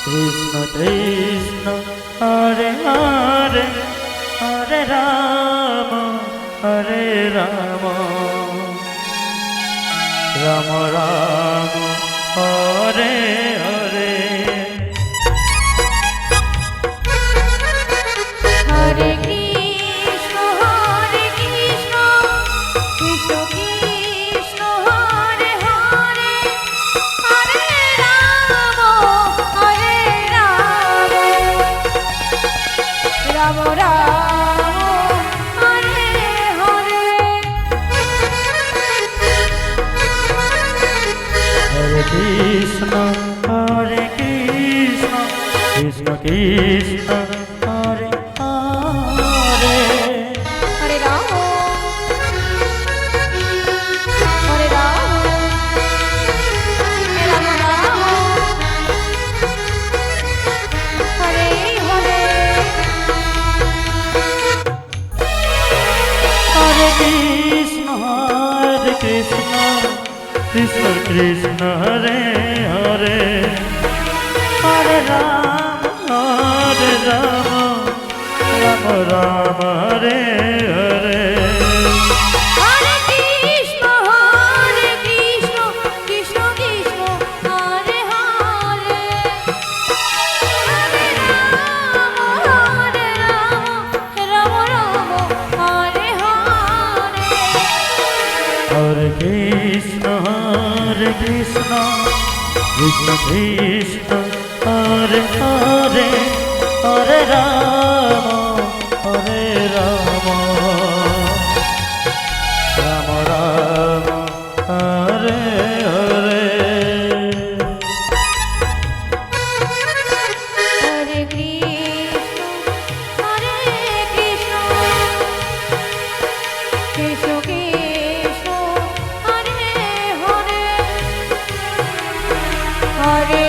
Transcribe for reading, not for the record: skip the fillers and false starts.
Krishna Krishna Hare Hare Hare Rama Hare Rama Rama Rama Hare Hare Hare Krishna Krishna Krishna Hare Hare Hare Rama Hare Rama Rama Rama Hare Hare Hare Krishna Hare Krishna Krishna Krishna Hare Hare Hare Rama Hare Rama Rama Rama Hare Hare Hare Krishna Krishna Krishna Hare Hare Hare Rama Rama Rama Hare Hare Hare Krishna Krishna Krishna Hare Hare Hare Rama Rama Rama Hare Hare Hare Krishna Krishna Krishna Hare Hare Hare Rama Rama Rama Hare Hare Hare Krishna Krishna Krishna Hare Hare Hare